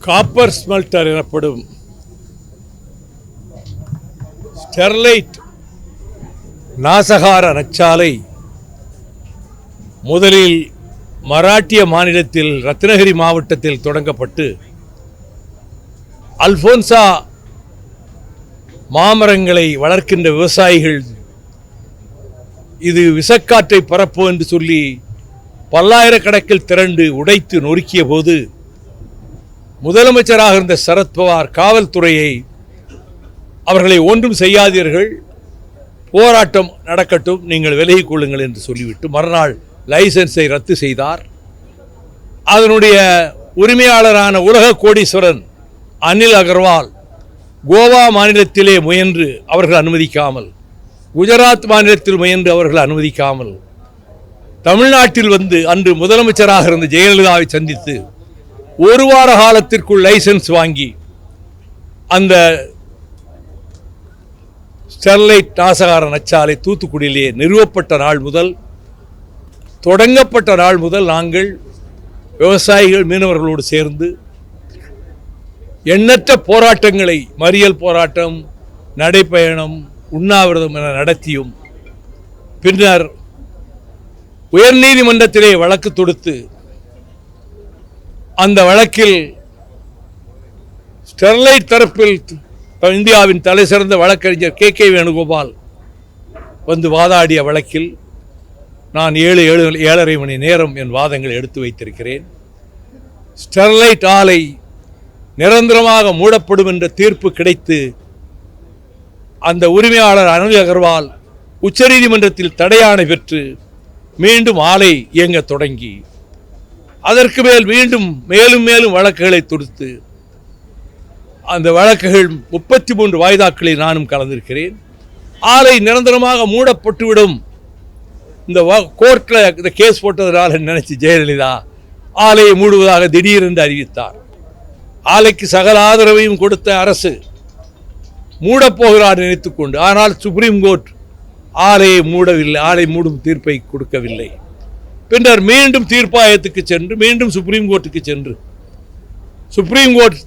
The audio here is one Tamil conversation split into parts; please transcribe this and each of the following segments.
காப்பர் ஸ்மெல்டர் எனப்படும் ஸ்டெர்லைட் நாசகார நச்சாலை முதலில் மராட்டிய மாநிலத்தில் ரத்னகிரி மாவட்டத்தில் தொடங்கப்பட்டு அல்போன்சா மாமரங்களை வளர்க்கின்ற விவசாயிகள் இது விஷக்காற்றை பரப்பும் என்று சொல்லி பல்லாயிரக்கணக்கில் திரண்டு உடைத்து நொறுக்கிய போது முதலமைச்சராக இருந்த சரத்பவார் காவல்துறையை அவர்களை ஒன்றும் செய்யாதீர்கள், போராட்டம் நடக்கட்டும், நீங்கள் விலகிக் கொள்ளுங்கள் என்று சொல்லிவிட்டு மறுநாள் லைசன்ஸை ரத்து செய்தார். அதனுடைய உரிமையாளரான உலக கோடீஸ்வரன் அனில் அகர்வால் கோவா மாநிலத்திலே முயன்று அவர்கள் அனுமதிக்காமல், குஜராத் மாநிலத்தில் முயன்று அவர்கள் அனுமதிக்காமல் தமிழ்நாட்டில் வந்து அன்று முதலமைச்சராக இருந்த ஜெயலலிதாவை சந்தித்து ஒரு வார காலத்திற்குள் லைசன்ஸ் வாங்கி அந்த ஸ்டெர்லைட் நாசகார நச்சாலை தூத்துக்குடியிலே நிறுவப்பட்ட நாள் முதல், தொடங்கப்பட்ட நாள் முதல் நாங்கள் விவசாயிகள் மீனவர்களோடு சேர்ந்து எண்ணற்ற போராட்டங்களை, மறியல் போராட்டம், நடைப்பயணம், உண்ணாவிரதம் என நடத்தியும் பின்னர் உயர்நீதிமன்றத்திலே வழக்கு தொடுத்து அந்த வழக்கில் ஸ்டெர்லைட் தரப்பில் இந்தியாவின் தலை சிறந்த வழக்கறிஞர் கே வேணுகோபால் வந்து வாதாடிய வழக்கில் நான் 7-7.5 மணி நேரம் என் வாதங்களை எடுத்து வைத்திருக்கிறேன். ஸ்டெர்லைட் ஆலை நிரந்தரமாக மூடப்படும் என்ற தீர்ப்பு கிடைத்து அந்த உரிமையாளர் அனில் அகர்வால் உச்சநீதிமன்றத்தில் தடையாணை பெற்று மீண்டும் ஆலை இயங்க தொடங்கி அதற்கு மேல் மேலும் மேலும் வழக்குகளை தொடுத்து அந்த வழக்குகள் 33 வாய்தாக்களில் நானும் கலந்திருக்கிறேன். ஆலை நிரந்தரமாக மூடப்பட்டுவிடும், இந்த கோர்ட்டில் இந்த கேஸ் போட்டதனால் நினைச்சு ஜெயலலிதா ஆலையை மூடுவதாக திடீரென்று அறிவித்தார். ஆலைக்கு சகல ஆதரவையும் கொடுத்த அரசு மூடப்போகிறார் நினைத்துக்கொண்டு, ஆனால் சுப்ரீம் கோர்ட் ஆலையை மூடவில்லை, ஆலை மூடும் தீர்ப்பை கொடுக்கவில்லை. பின்னர் மீண்டும் தீர்ப்பாயத்துக்கு சென்று மீண்டும் சுப்ரீம் கோர்ட்டுக்கு சென்று சுப்ரீம் கோர்ட்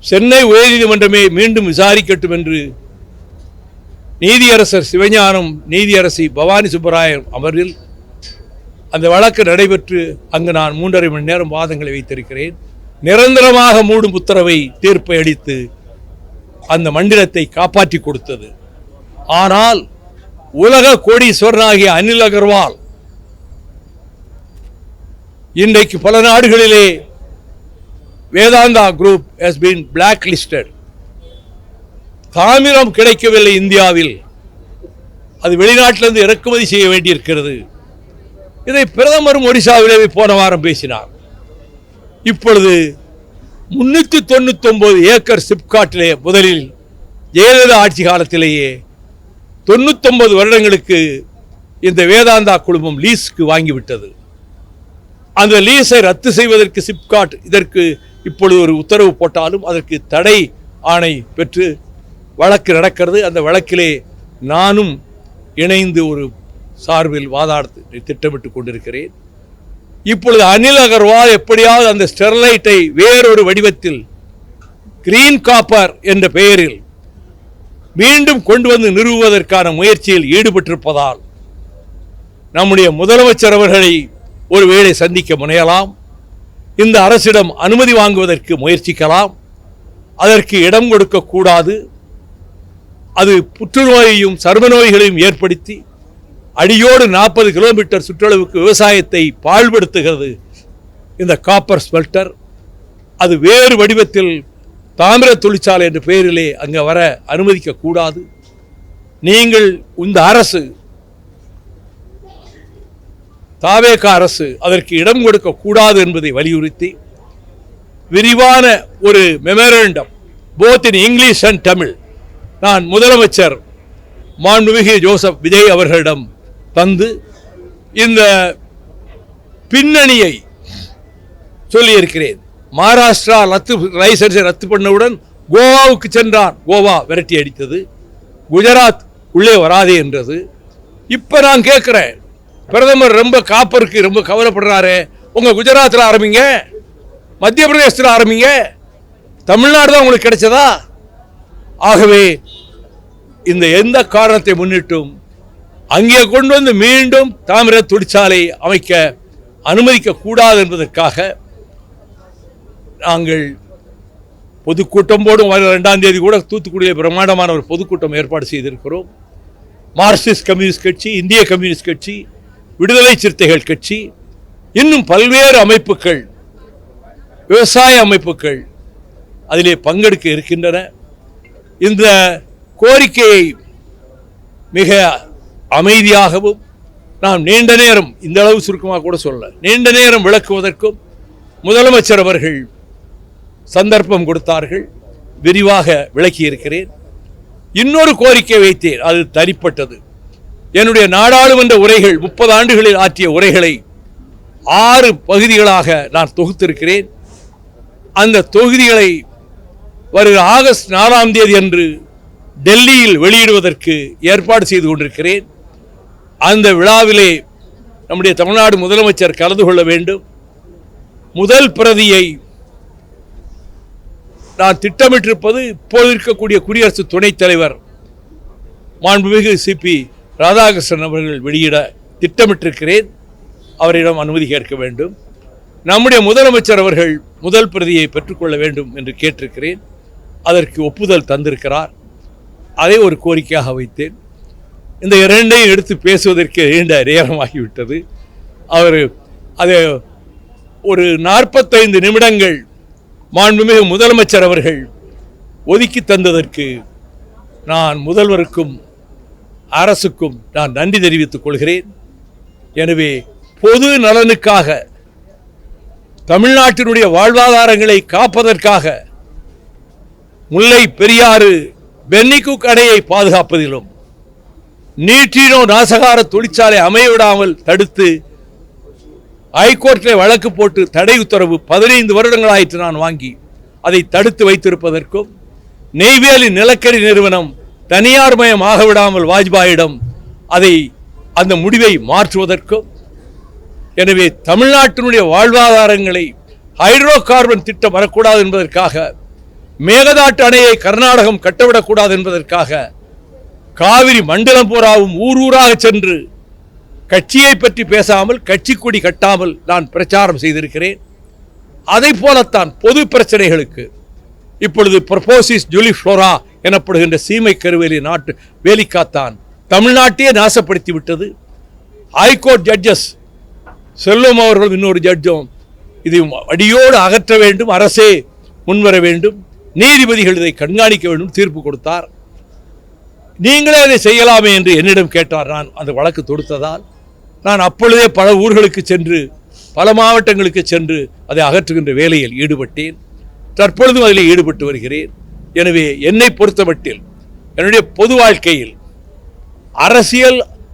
சென்னை உயர்நீதிமன்றமே மீண்டும் விசாரிக்கட்டும் என்று நீதியரசர் சிவஞானம், நீதியரசி பவானி சுப்பராயன் அமர்வில் அந்த வழக்கு நடைபெற்று அங்கு நான் 3.5 மணி நேரம் வாதங்களை வைத்திருக்கிறேன். நிரந்தரமாக மூடும் உத்தரவை தீர்ப்பை அளித்து அந்த மண்டலத்தை காப்பாற்றி கொடுத்தது. ஆனால் உலக கோடீஸ்வரனாகிய அனில் அகர்வால் இன்றைக்கு பல நாடுகளிலே Vedanta group has been blacklisted. தாமிரம் கிடைக்கவில்லை இந்தியாவில், அது வெளிநாட்டிலிருந்து இறக்குமதி செய்ய வேண்டியிருக்கிறது. இதை பிரதமரும் ஒடிசாவிலே போன வாரம் பேசினார். இப்பொழுது 399 ஏக்கர் சிப்காட்டிலே முதலில் ஜெயலலிதா ஆட்சி காலத்திலேயே 99 வருடங்களுக்கு இந்த வேதாந்தா குழுமம் லீஸுக்கு வாங்கிவிட்டது. அந்த லீஸை ரத்து செய்வதற்கு சிப்காட் இதற்கு இப்பொழுது ஒரு உத்தரவு போட்டாலும் அதற்கு தடை ஆணை பெற்று வழக்கு நடக்கிறது. அந்த வழக்கிலே நானும் இணைந்து ஒரு சார்பில் வாதாட திட்டமிட்டு கொண்டிருக்கிறேன். இப்பொழுது அனில் அகர்வால் எப்படியாவது அந்த ஸ்டெர்லைட்டை வேறொரு வடிவத்தில் கிரீன் காப்பர் என்ற பெயரில் மீண்டும் கொண்டு வந்து நிறுவுவதற்கான முயற்சியில் ஈடுபட்டிருப்பதால் நம்முடைய முதலமைச்சர் அவர்களை ஒருவேளை சந்திக்க முனையலாம், இந்த அரசிடம் அனுமதி வாங்குவதற்கு முயற்சிக்கலாம். அதற்கு இடம் கொடுக்கக்கூடாது. அது புற்றுநோயையும் சர்ம நோய்களையும் ஏற்படுத்தி அடியோடு 40 கிலோமீட்டர் சுற்றளவுக்கு விவசாயத்தை பாழ்படுத்துகிறது இந்த காப்பர் ஸ்மெல்டர். அது வேறு வடிவத்தில் தாமிர தொழிற்சாலை என்ற பெயரிலே அங்கே வர அனுமதிக்க கூடாது. நீங்கள் இந்த அரசு, தாவேகா அரசு அதற்கு இடம் கொடுக்க கூடாது என்பதை வலியுறுத்தி விரிவான ஒரு memorandum both in English and Tamil நான் முதலமைச்சர் மாண்புமிகு ஜோசப் விஜய் அவர்களிடம் தந்து இந்த பின்னணியை சொல்லியிருக்கிறேன். மகாராஷ்டிரா லைசன்ஸை ரத்து பண்ணவுடன் கோவாவுக்கு சென்றான், கோவா விரட்டி அடித்தது. குஜராத் உள்ளே வராதே என்றது. இப்போ நான் கேட்குறேன், பிரதமர் ரொம்ப காப்பருக்கு ரொம்ப கவலைப்படுறாரு, உங்கள் குஜராத்தில் ஆரம்பிங்க, மத்திய பிரதேசத்தில் ஆரம்பிங்க, தமிழ்நாடு தான் உங்களுக்கு கிடைச்சதா? ஆகவே இந்த எந்த காரணத்தை முன்னிட்டும் அங்கே கொண்டு வந்து மீண்டும் தாமிர தொழிற்சாலை அமைக்க அனுமதிக்க கூடாது என்பதற்காக நாங்கள் பொதுக்கூட்டம் போடும். 2ஆம் தேதி கூட தூத்துக்குடியில் பிரம்மாண்டமான ஒரு பொதுக்கூட்டம் ஏற்பாடு செய்திருக்கிறோம். மார்க்சிஸ்ட் கம்யூனிஸ்ட் கட்சி, இந்திய கம்யூனிஸ்ட் கட்சி, விடுதலை சிறுத்தைகள் கட்சி, இன்னும் பல்வேறு அமைப்புகள், விவசாய அமைப்புகள் அதிலே பங்கெடுக்க இருக்கின்றன. இந்த கோரிக்கையை மிக அமைதியாகவும் நாம் நீண்ட நேரம், இந்த அளவு சுருக்கமாக கூட சொல்ல, நீண்ட நேரம் விளக்குவதற்கும் முதலமைச்சர் அவர்கள் சந்தர்ப்பம் கொடுத்தார்கள். விரிவாக விளக்கி இருக்கிறேன். இன்னொரு கோரிக்கை வைத்தேன், அது தனிப்பட்டது. என்னுடைய நாடாளுமன்ற உரைகள், 30 ஆண்டுகளில் ஆற்றிய உரைகளை 6 பகுதிகளாக நான் தொகுத்திருக்கிறேன். அந்த தொகுதிகளை வருகிற ஆகஸ்ட் 4ஆம் தேதி அன்று டெல்லியில் வெளியிடுவதற்கு ஏற்பாடு செய்து கொண்டிருக்கிறேன். அந்த விழாவிலே நம்முடைய தமிழ்நாடு முதலமைச்சர் கலந்து கொள்ள வேண்டும். முதல் பிரதியை நான் திட்டமிட்டிருப்பது இப்போது இருக்கக்கூடிய குடியரசு துணைத் தலைவர் மாண்புமிகு சிபி ராதாகிருஷ்ணன் அவர்கள் வெளியிட திட்டமிட்டிருக்கிறேன். அவரிடம் அனுமதி கேட்க வேண்டும். நம்முடைய முதலமைச்சர் அவர்கள் முதல் பிரதியை பெற்றுக்கொள்ள வேண்டும் என்று கேட்டிருக்கிறேன். அதற்கு ஒப்புதல் தந்திருக்கிறார். அதை ஒரு கோரிக்கையாக வைத்தேன். இந்த இரண்டையும் எடுத்து பேசுவதற்கு நீண்ட நேரமாகிவிட்டது. அவர் அதை ஒரு 45 நிமிடங்கள் மாண்புமிகு முதலமைச்சர் அவர்கள் ஒதுக்கி தந்ததற்கு நான் முதல்வருக்கும் அரசுக்கும் நான் நன்றி தெரிவித்துக் கொள்கிறேன். எனவே பொது நலனுக்காக, தமிழ்நாட்டினுடைய வாழ்வாதாரங்களை காப்பதற்காக முல்லை பெரியாறு பென்னிகுக் அணையை பாதுகாப்பதிலும் நீட்டினோ நாசகார தொழிற்சாலை அமையவிடாமல் தடுத்து ஹைகோர்ட்டில் வழக்கு போட்டு தடை உத்தரவு 15 வருடங்களாயிற்று நான் வாங்கி அதை தடுத்து வைத்திருப்பதற்கும், நெய்வேலி நிலக்கரி நிறுவனம் தனியார் மயம் ஆக விடாமல் வாஜ்பாயிடம் அந்த முடிவை மாற்றுவதற்கும், எனவே தமிழ்நாட்டினுடைய வாழ்வாதாரங்களை ஹைட்ரோ கார்பன் திட்டம் வரக்கூடாது என்பதற்காக, மேகதாட்டு அணையை கர்நாடகம் கட்டவிடக்கூடாது என்பதற்காக காவிரி மண்டலம் பூராவும் ஊராக சென்று கட்சியை பற்றி பேசாமல், கட்சி கொடி கட்டாமல் நான் பிரச்சாரம் செய்திருக்கிறேன். அதை போலத்தான் பொது பிரச்சனைகளுக்கு இப்பொழுது ப்ரொபோசிஸ் ஜூலிஃப்ளோரா எனப்படுகின்ற சீமை கருவேலி நாட்டு வேலிக்காத்தான் தமிழ்நாட்டையே நாசப்படுத்தி விட்டது. ஹைகோர்ட் ஜட்ஜஸ் செல்வம் அவர்கள் இன்னொரு ஜட்ஜும் இது அடியோடு அகற்ற வேண்டும், அரசே முன்வர வேண்டும், நீதிபதிகள் இதை கண்காணிக்க வேண்டும் தீர்ப்பு கொடுத்தார். நீங்களே அதை செய்யலாமே என்று என்னிடம் கேட்டார். நான் அந்த வழக்கு தொடுத்ததால் நான் அப்பொழுதே பல ஊர்களுக்கு சென்று, பல மாவட்டங்களுக்கு சென்று அதை அகற்றுகின்ற வேலையில் ஈடுபட்டேன். தற்பொழுதும் அதில் ஈடுபட்டு வருகிறேன். எனவே என்னை பொறுத்தமட்டில் என்னுடைய பொது வாழ்க்கையில்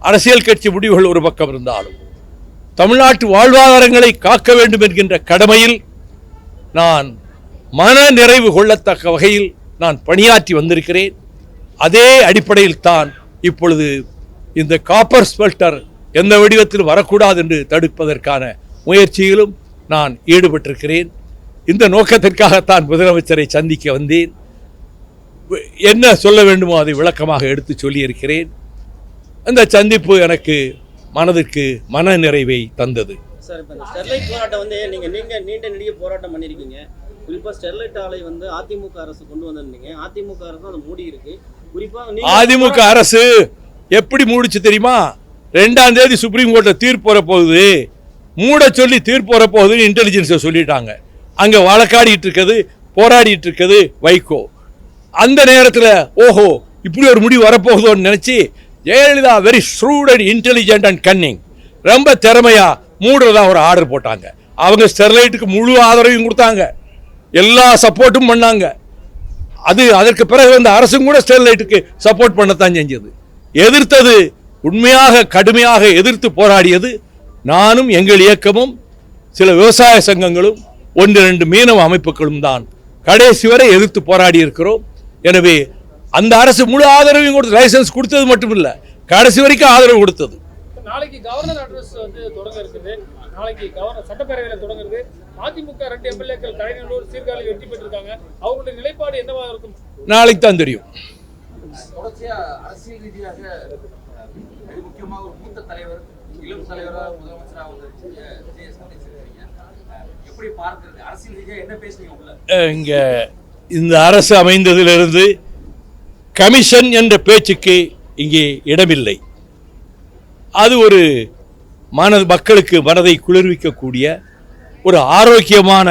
அரசியல் கட்சி முடிவுகள் ஒரு பக்கம் இருந்தாலும் தமிழ்நாட்டு வாழ்வாதாரங்களை காக்க வேண்டும் என்கின்ற கடமையில் நான் மன நிறைவு கொள்ளத்தக்க வகையில் நான் பணியாற்றி வந்திருக்கிறேன். அதே அடிப்படையில் தான் இப்பொழுது இந்த காப்பர் ஸ்மெல்டர் எந்த வடிவத்தில் வரக்கூடாது என்று தடுப்பதற்கான முயற்சியிலும் நான் ஈடுபட்டிருக்கிறேன். இந்த நோக்கத்திற்காகத்தான் முதலமைச்சரை சந்திக்க வந்தேன். என்ன சொல்ல வேண்டுமோ அதை விளக்கமாக எடுத்து சொல்லியிருக்கிறேன். அந்த சந்திப்பு எனக்கு மனதிற்கு மன நிறைவை தந்தது. சார், இப்போ இந்த ஸ்டெர்லைட் போராட்டம் நீங்கள் நீண்ட நெடிய போராட்டம் பண்ணியிருக்கீங்க. குறிப்பாக ஸ்டெர்லைட் ஆலை அதிமுக அரசு கொண்டு வந்திருந்தீங்க. அதிமுக அரசு அதை மூடி இருக்கு. குறிப்பாக அதிமுக அரசு எப்படி மூடிச்சு தெரியுமா? 2ஆம் தேதி சுப்ரீம் கோர்ட்ல தீர்ப்பு வரப்போகுது, மூட சொல்லி தீர்ப்பு வரப்போகுதுன்னு இன்டெலிஜென்ஸை சொல்லிட்டாங்க. அங்கே வழக்காடிட்டு இருக்குது, போராடிட்டு இருக்குது வைகோ. அந்த நேரத்தில் ஓஹோ இப்படி ஒரு முடிவு வரப்போகுதோன்னு நினைச்சு Jayalalithaa very shrewd and intelligent and Canning ரொம்ப திறமையா மூடுறதா ஒரு ஆர்டர் போட்டாங்க. அவங்க ஸ்டெர்லைட்டுக்கு முழு ஆதரவையும் கொடுத்தாங்க, எல்லா சப்போர்ட்டும் பண்ணாங்க. அதற்கு பிறகு அந்த அரசும் கூட ஸ்டெர்லைட்டுக்கு சப்போர்ட் பண்ணத்தான் செஞ்சது. எதிர்த்தது, உண்மையாக கடுமையாக எதிர்த்து போராடியது நானும், எங்கள் இயக்கமும், சில விவசாய சங்கங்களும், 1-2 மீனவ அமைப்புகளும் தான் கடைசி வரை எதிர்த்து போராடி இருக்கிறோம். எனவே அந்த அரசு முழு ஆதரவையும் கொடுத்து, லைசன்ஸ் கொடுத்தது மட்டும் இல்லை, கடைசி வரைக்கும் ஆதரவு கொடுத்தது. நாளைக்கு கவர்னர் அட்ரஸ் தொடங்க இருக்குது. நாளைக்கு கவர்னர் சட்டப்பேரவையில் தொடங்குறது. அதிமுக 2 எம்எல்ஏக்கள் கலைஞர் சீர்காழி வெற்றி பெற்றிருக்காங்க. அவங்களுடைய நிலைப்பாடு என்னவா இருக்கும்? நாளைக்கு தான் தெரியும். தொடர்ச்சியா அரசியல் ரீதியாக மிக முக்கியமாக ஒரு மூத்த தலைவர், இளம் தலைவராக முதலமைச்சராக வந்திருக்கீங்க எப்படி பார்க்கிறது? அரசியல் ரீதியாக என்ன பேசுறீங்க உள்ள? இங்க இந்த அரசு அமைந்ததிலிருந்து கமிஷன் என்ற பேச்சுக்கு இங்கே இடமில்லை. அது ஒரு மக்களுக்கு மனதை குளிர்விக்கக்கூடிய ஒரு ஆரோக்கியமான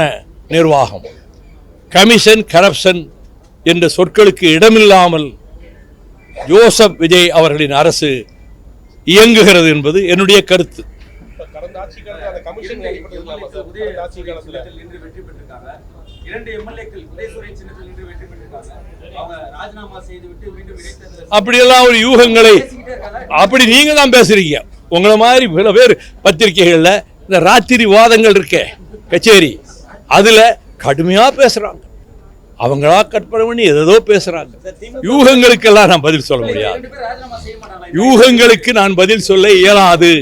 நிர்வாகம். கமிஷன், கரப்ஷன் என்ற சொற்களுக்கு இடமில்லாமல் ஜோசப் விஜய் அவர்களின் அரசு இயங்குகிறது என்பது என்னுடைய கருத்து. கடந்த ஆட்சி காலத்துல அந்த கமிஷன் ஆட்சி காலத்துல நின்று வெற்றி பெற்றிருக்காங்க. 2 எம்எல்ஏக்கள் உதயசூரியன் சின்னத்தில் நின்று வெற்றி பெற்றிருக்காங்க. அவங்க ராஜினாமா செய்துவிட்டு மீண்டும் இடைத்தேர்தல் அப்படியெல்லாம் ஒரு யூகங்களை அப்படி நீங்க தான் பேசுறீங்க. உங்களை மாதிரி பல பேர் பத்திரிகைகள்ல இந்த ராத்திரி வாதங்கள் இருக்கே கச்சேரி, அதுல கடுமையா பேசுறாங்க. அவங்களா கற்பனை பண்ணி ஏதோ பேசுறாங்க. யூகங்களுக்கெல்லாம் நான் பதில் சொல்ல முடியாது. 2 பேர் ராஜினாமா செய்ய மாட்டாங்களா? யூகங்களுக்கு நான் பதில் சொல்ல இயலாது.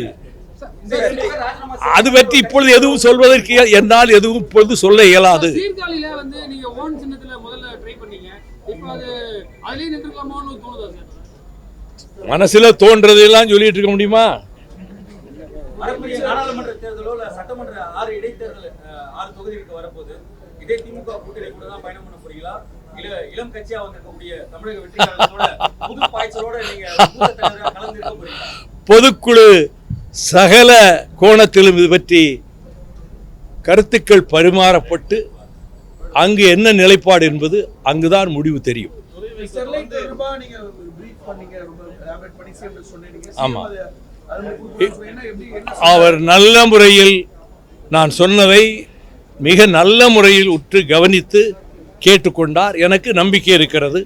அது பற்றி இப்பொழுது எதுவும் சொல்வதற்கு என்னால் எதுவும் இப்பொழுது சொல்ல இயலாது. சீர்காழியில வந்து நீங்க ஓன் சின்னத்துல முதல்ல ட்ரை பண்ணீங்க. இப்போ அது அதிலே நின்றுக்கலாமான்னு தோணுதா சார்? மனசுல தோன்றதெல்லாம் சொல்லிட்டு இருக்க முடியுமா? வரக்கூடிய நாடாளுமன்ற தேர்தலோ இல்ல சட்டமன்ற 6 இடைத்தேர்தல் 6 தொகுதிகளுக்கு வரப்போது இதே திமுக கூட்டணி கூட தான் பயணம் பண்ண போறீங்களா? இல்ல இளம் கட்சியா வந்திருக்கக்கூடிய தமிழக வெற்றியாளர்களோட புது பாய்ச்சலோட நீங்க கலந்து இருக்க போறீங்களா? பொதுக்குழு சகல கோணத்திலும் இது பற்றி கருத்துக்கள் பரிமாறப்பட்டு அங்கு என்ன நிலைப்பாடு என்பது அங்குதான் முடிவு தெரியும். ஆமா, அவர் நல்ல முறையில் நான் சொன்னதை மிக நல்ல முறையில் உற்று கவனித்து கேட்டுக்கொண்டார். எனக்கு நம்பிக்கை இருக்கிறது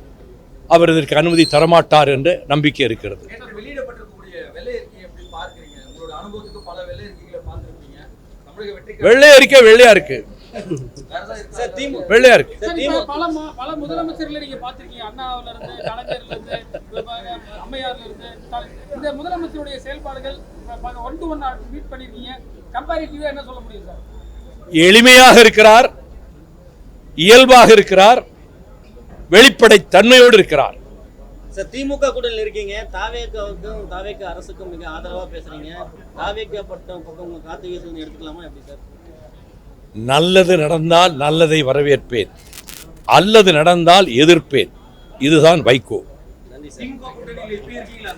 அவர் இதற்கு அனுமதி தரமாட்டார் என்ற நம்பிக்கை இருக்கிறது. வெளியிடப்பட்டிருக்கக்கூடிய வெள்ளை அறிக்கையை எப்படி பார்க்கிறீங்க? உங்களோட அனுபவத்துக்கு பல வெள்ளை அறிக்கைகளை பார்த்திருப்பீங்க. தமிழக வெற்றி வெள்ளை அறிக்கை வெள்ளையா இருக்கு, வெள்ளையா இருக்கு. பல முதலமைச்சர்களை நீங்க பாத்திருக்கீங்க. அண்ணாவில இருந்து, கலைஞர்ல இருந்து, அம்மையார்ல இருந்து, இந்த முதலமைச்சருடைய செயல்பாடுகள் 1 to 1 மீட் பண்ணிருக்கீங்க. கம்பேரிட்டிவா என்ன சொல்ல முடியும் சார்? எளிமையாக இருக்கிறார், இயல்பாக இருக்கிறார், வெளிப்படை தன்மையோடு இருக்கிறார். சார், திமுக கூட்டணியில் இருக்கீங்க. தாவேக்காவுக்கும் தாவேக்கா அரசுக்கும் மிக ஆதரவா பேசுறீங்க. தாவேக்கா பட்டம் பக்கம் காத்து வீசுன்னு எடுத்துக்கலாமா எப்படி சார்? நல்லது நடந்தால் நல்லதை வரவேற்பேன், அல்லது நடந்தால் எதிர்ப்பேன். இதுதான் வைகோ. திமுக கூட்டணியில் எப்படி இருக்கீங்களா?